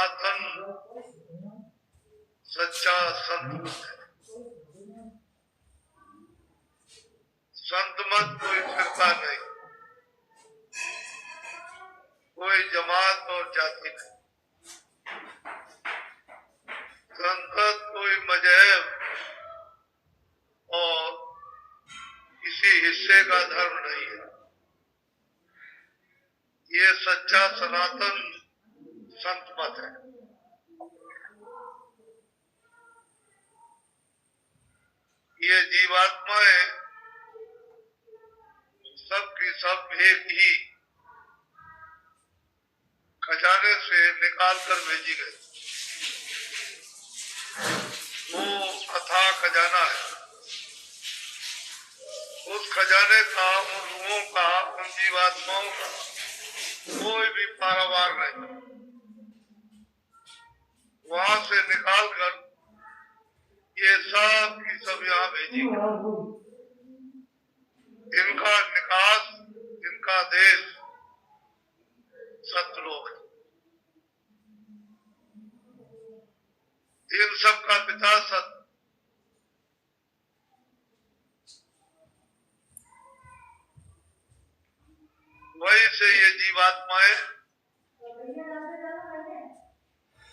सनातन सच्चा संत मत है। संत मत कोई फिरका नहीं, कोई जमात और जाति नहीं। संत कोई मजहब और किसी हिस्से का धर्म नहीं है। ये सच्चा सनातन संत मत है। ये जीवात्माएं सबकी सब एक ही खजाने से निकाल कर भेजी गई। वो अथाह खजाना है। उस खजाने का, उन रूहों का, उन जीवात्माओं का कोई भी पारावार नहीं। वहां से निकाल कर ये सब की सब यहाँ भेजी गई। इनका निकास, इनका देश सतलोक है। इन सब का पिता सत। वही से ये जीवात्माएं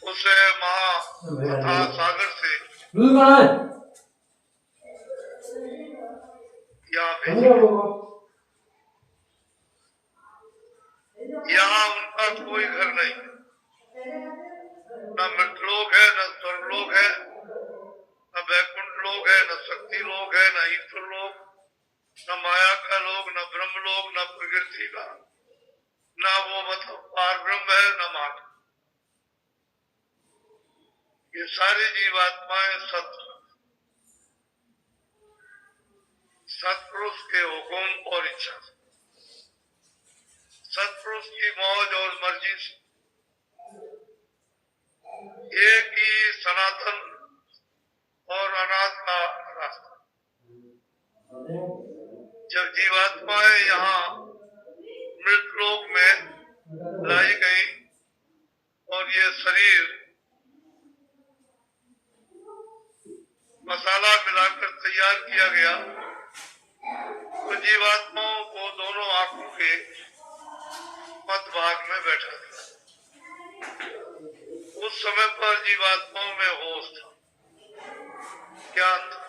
उसे महा सागर से यहाँ भेजी। यहाँ उनका कोई घर नहीं, न मृतलोक है, न स्वर्गलोक है, न वैकुंठ लोक है, न शक्ति लोक है, न ईश्वर लोक, न माया का लोक, न ब्रह्म लोक, न प्रकृति का, न वो मतलब पार ब्रह्म है, न मात। ये सारी जीवात्माएं सत्पुरुष के हुक्म और इच्छा से, सत्पुरुष की मौज और मर्जी से एक ही सनातन और अनाथ का रास्ता। जब जीवात्माएं यहाँ मृतलोक में लाई गई और ये शरीर मसाला मिलाकर तैयार किया गया, तो जीवात्माओं को दोनों आंखों के मध्य भाग में बैठा दिया। उस समय पर जीवात्माओं में होश था, ज्ञान था,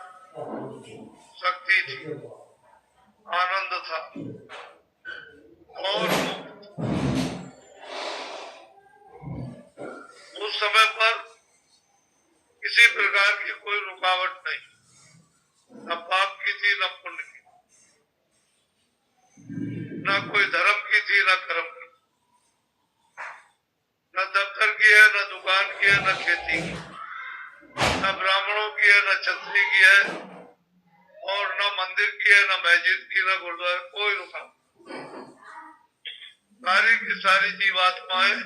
शक्ति थी, आनंद था और मुक्त। उस समय पर किसी प्रकार की कोई रुकावट नहीं, न पाप की थी, न पुण्य की, न कोई धर्म की थी, न कर्म की, न दफ्तर की है, न दुकान की है, न खेती की, न ब्राह्मणों की है, न क्षत्रिय की है, और न मंदिर की है, न मस्जिद की, न गुरुद्वारा, कोई रुकावट। सारी की सारी जीवात्माएं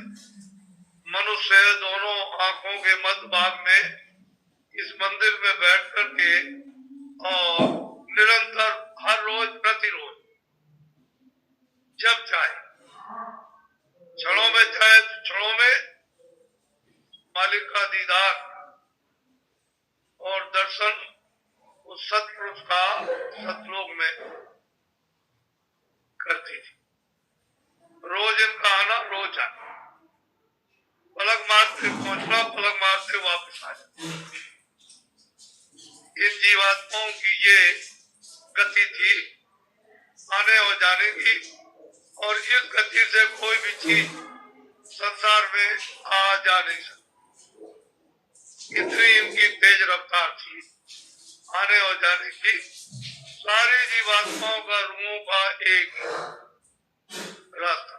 मनुष्य दोनों आंखों के मध्य भाग में इस मंदिर में बैठ करके और निरंतर हर रोज प्रतिरोज जब चाहे, क्षणों में चाहे तो क्षणों में मालिक का दीदार और दर्शन उस सत्पुरुष का सतलोक में करती थी। रोज इनका आना, रोज आना, पलक मारते पहुंचना, पलक मारते वापस आ जाना। इन जीवात्माओं की ये गति थी आने और जाने की, और इस गति से कोई भी चीज संसार में आ जा नहीं सकती। इतनी इनकी तेज रफ्तार थी आने और जाने की। सारी जीवात्माओं का रूहों का एक रास्ता,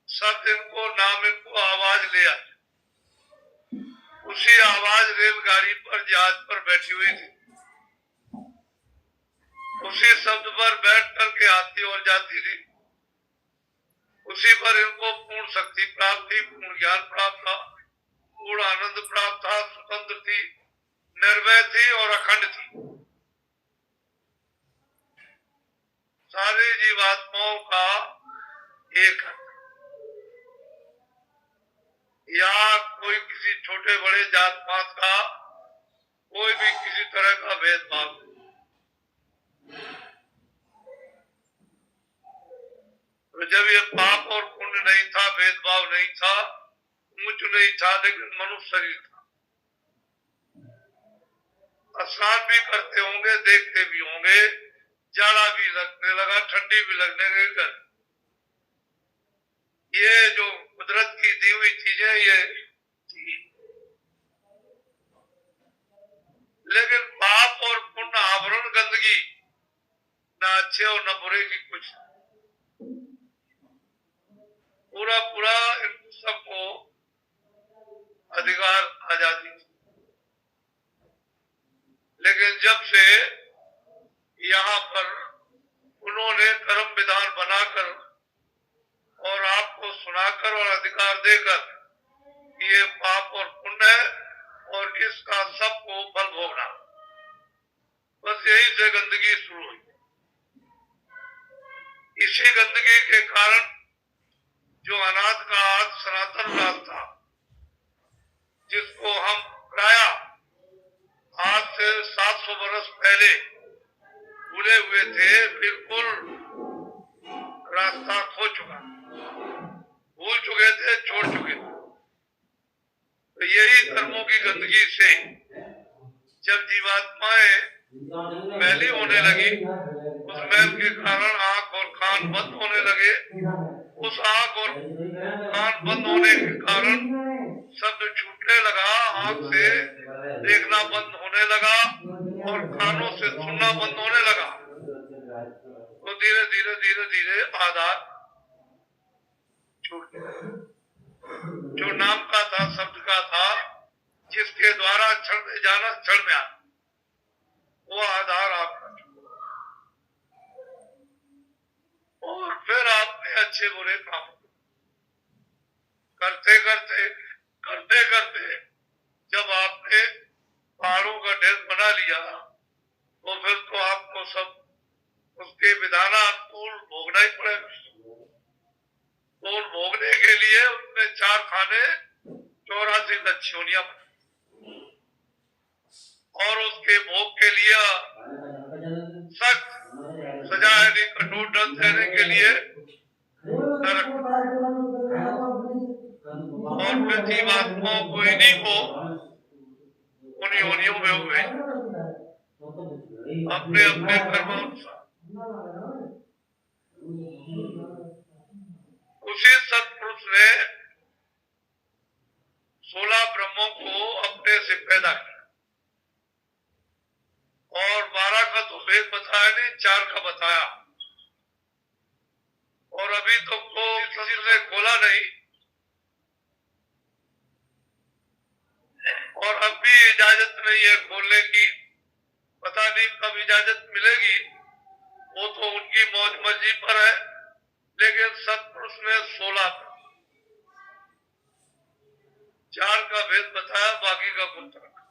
सब इनको नाम, इनको आवाज ले आए। उसी आवाज रेलगाड़ी पर, जहाज पर बैठी हुई थी, उसी शब्द पर बैठ करके आती और जाती थी। उसी पर इनको पूर्ण शक्ति प्राप्त थी, पूर्ण ज्ञान प्राप्त था, पूर्ण आनंद प्राप्त था, स्वतंत्र थी, निर्भय थी और अखंड थी। सारी जीवात्माओं का एक है। या कोई किसी छोटे बड़े जात पात का कोई भी किसी तरह का भेदभाव नहीं। तो जब ये पाप और पुण्य नहीं था, भेदभाव नहीं था, ऊंच नहीं था, लेकिन मनुष्य शरीर था, स्नान भी करते होंगे, देखते भी होंगे, जाड़ा भी लगने लगा, ठंडी भी लगने लगी। ये जो कुदरत की दी हुई चीजें ये थी, लेकिन पाप और पुण्य आवरण गंदगी, न अच्छे और न बुरे की कुछ, पूरा पूरा इन सबको अधिकार आजादी थी। लेकिन जब से यहाँ पर उन्होंने कर्म विधान बनाकर और आपको सुनाकर और अधिकार देकर ये पाप और पुण्य है और इसका सबको फल भोगना, बस यही से गंदगी शुरू हुई। इसी गंदगी के कारण जो अनाथ का आज सनातन राज था, जिसको हम प्राय आज से 700 वर्ष पहले भूले हुए थे, बिल्कुल रास्ता खो चुका, भूल चुके थे, छोड़ चुके थे। तो यही धर्मों की गंदगी से जब जीवात्माएं मैली होने लगी, उस मैल के कारण आंख और कान बंद होने लगे, उस आंख और कान बंद होने के कारण शब्द छूटने लगा, आंख से देखना बंद होने लगा और कानों से सुनना बंद होने लगा। तो धीरे धीरे धीरे धीरे आधार छूट गया। जो नाम का था, शब्द का था, जिसके द्वारा क्षण में जाना क्षण में आना, वो आधार आपका। और फिर आपने अच्छे बुरे काम करते करते करते करते जब आपने पहाड़ों का ढेर बना लिया, तो फिर तो आपको सब उसके विधानानुकूल भोगना ही पड़ेगा। तो भोगने के लिए उसने 4 खाने 84 दक्षिणियां और उसके भोग के लिए सख्त सजा यानी कठोर दंड देने के लिए नरक, और फिर जीवात्माओं को इन्हीं को उन योनियों में हुए अपने अपने कर्मानुसार। उसी सत्पुरुष ने 16 ब्रह्मों को अपने से पैदा किया और 12 का तो वेद बताया नहीं, 4 का बताया, और अभी तो किसी ने खोला नहीं, और अब भी इजाजत नहीं है खोलने की। पता नहीं कब इजाजत मिलेगी, वो तो उनकी मौज मर्जी पर है। लेकिन सत्पुरुष ने 16 4 का भेद बताया, बाकी का कुछ रखा।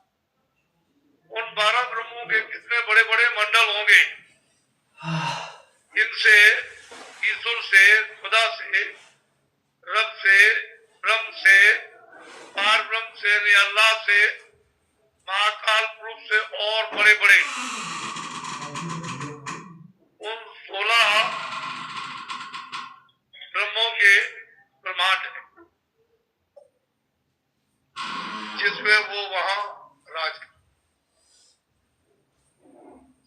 उन 12 ब्रह्मों के कितने बड़े बड़े मंडल होंगे, इनसे, ईश्वर से, खुदा से, रब से, ब्रह्म से, पार ब्रह्म से, अल्लाह से, महाकाल पुरुष से और बड़े बड़े उन 16 ब्रह्मों के ब्रह्मांड है, जिसमें वो वहां राज कर।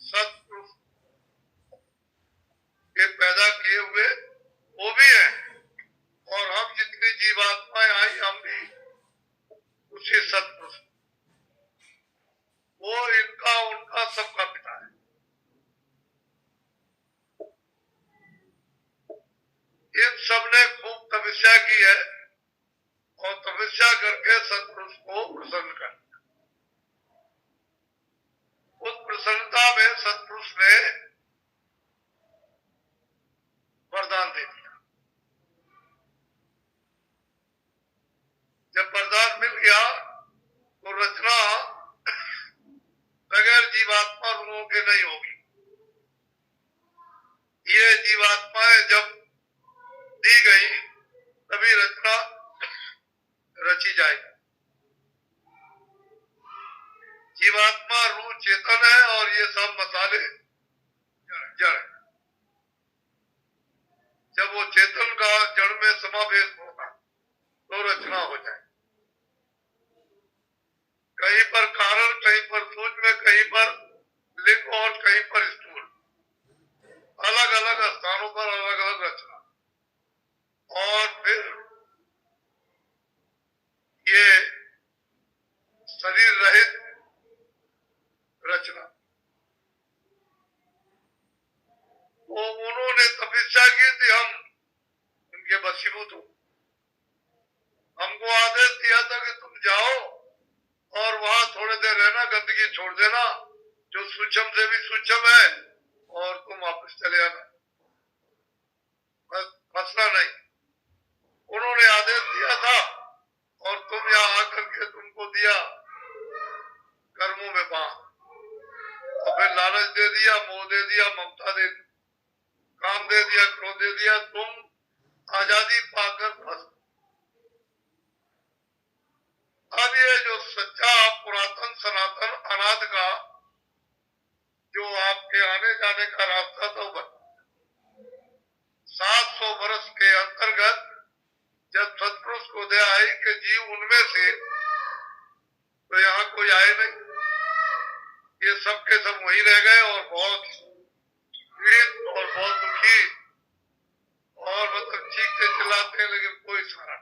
सत्पुरुष के पैदा किए हुए वो भी है, और हम जितनी जीवात्माएं आई, हम भी उसी सत्पुरुष, वो इनका उनका सबका पिता है। इन सब ने खूब तपस्या की है और तपस्या करके सत्पुरुष को प्रसन्न कर दिया। उस प्रसन्नता में सत्पुरुष ने वरदान दे दिया। जब वरदान मिल गया तो रचना बगैर जीवात्मा रूपों के नहीं होगी। ये जीवात्माएं जब दी गई तभी रचना रची जीवात्मा रूह चेतन है और ये सब मसाले जड़ है। जब वो चेतन का जड़ में समावेश होगा तो रचना हो जाए। कहीं पर कारण, कहीं पर सूक्ष्म, कहीं पर लिंग और कहीं पर स्थूल, अलग अलग स्थानों पर अलग अलग रचना। और फिर ये शरीर रहित रचना। वो उन्होंने तपस्या की थी, हम उनके वशीभूत हो। हमको आदेश दिया था कि तुम जाओ और वहां थोड़े देर रहना, गंदगी छोड़ देना जो सूक्ष्म से भी सूक्ष्म है, और तुम वापस चले आना, फंसना नहीं। उन्होंने आदेश दिया था और तुम यहाँ आकर के तुमको दिया कर्मों में बांध, और फिर लालच दे दिया, मोह दे दिया, ममता दे दी, काम दे दिया, क्रोध दे दिया, तुम आजादी पाकर फंस। अब ये जो सच्चा पुरातन सनातन अनाद का जो आपके आने जाने का रास्ता था, वो 700 वर्ष के अंतर्गत जब सत्पुरुष को दया आई कि जीव उनमें से तो यहाँ कोई आए नहीं, ये सब के सब वहीं रह गए और बहुत पीड़ित और बहुत दुखी और मतलब चीखते चिल्लाते हैं, लेकिन कोई सहारा।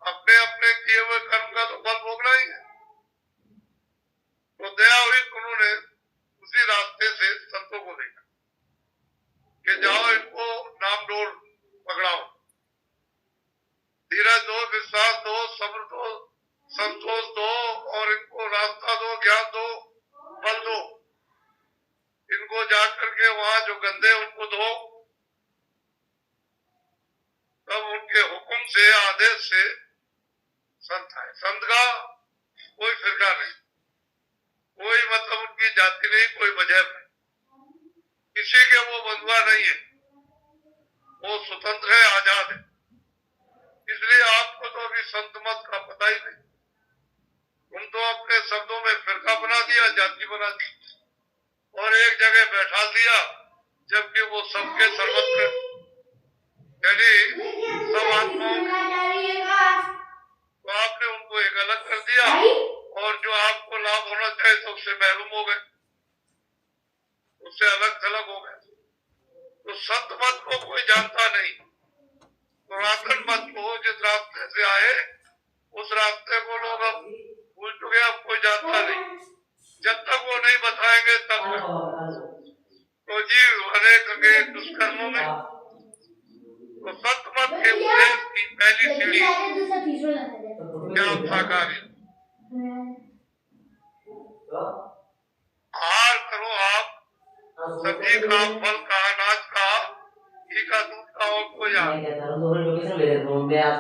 अपने अपने किए हुए कर्म का तो फल भोगना ही है। तो दया हुई, उन्होंने उसी रास्ते से संतों को देखा कि जाओ इनको नाम डोल पकड़ाओ, धीरज दो, विश्वास दो, सब्र दो, संतोष दो, और इनको रास्ता दो, ज्ञान दो, बल दो। इनको जाकर के वहां जो गंदे उनको दो। तब उनके हुक्म से, आदेश से संत आए। संत का कोई फिरका नहीं, कोई मतलब उनकी जाति नहीं, कोई वजह नहीं, किसी के वो बंधुआ नहीं है, वो स्वतंत्र है, आजाद है। इसलिए आपको तो अभी संत मत का पता ही नहीं। तुम तो अपने शब्दों में फिरका बना दिया, जाति बना दी और एक जगह बैठा दिया, जबकि वो सबके सर्वत्र, यानी सब आत्माओं तो आपने उनको एक अलग कर दिया, और जो आपको लाभ होना चाहिए तो उससे महरूम हो गए, उससे अलग थलग हो गए। तो संत मत को कोई जानता नहीं, पुरातन मत को जिस रास्ते से आए उस रास्ते को लोग अब भूल चुके, अब कोई जानता नहीं। जब तक वो नहीं बताएंगे तब तक तो जीव अनेक के दुष्कर्मों में। तो संत मत के उपदेश की पहली सीढ़ी ज्ञान साकारी। आहार करो आप, सब्जी का, फल का, अनाज का, घी का, दूध का, और कोई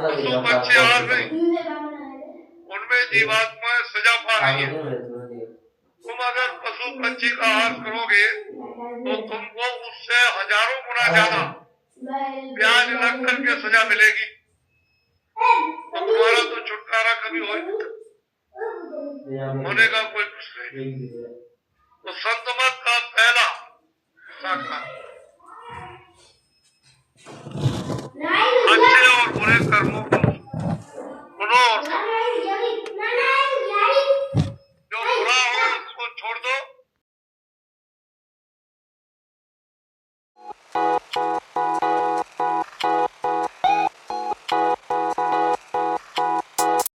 पशु पक्षी आहार नहीं, उनमें जीवात्माएं सजा पा रही है। तुम अगर पशु पक्षी का आहार करोगे तो तुमको उससे हजारों गुना ज्यादा ब्याज लग करके सजा मिलेगी, तो तुम्हारा तो छुटकारा कभी होने का कोई कुछ नहीं। तो संत मत का पहला शाखा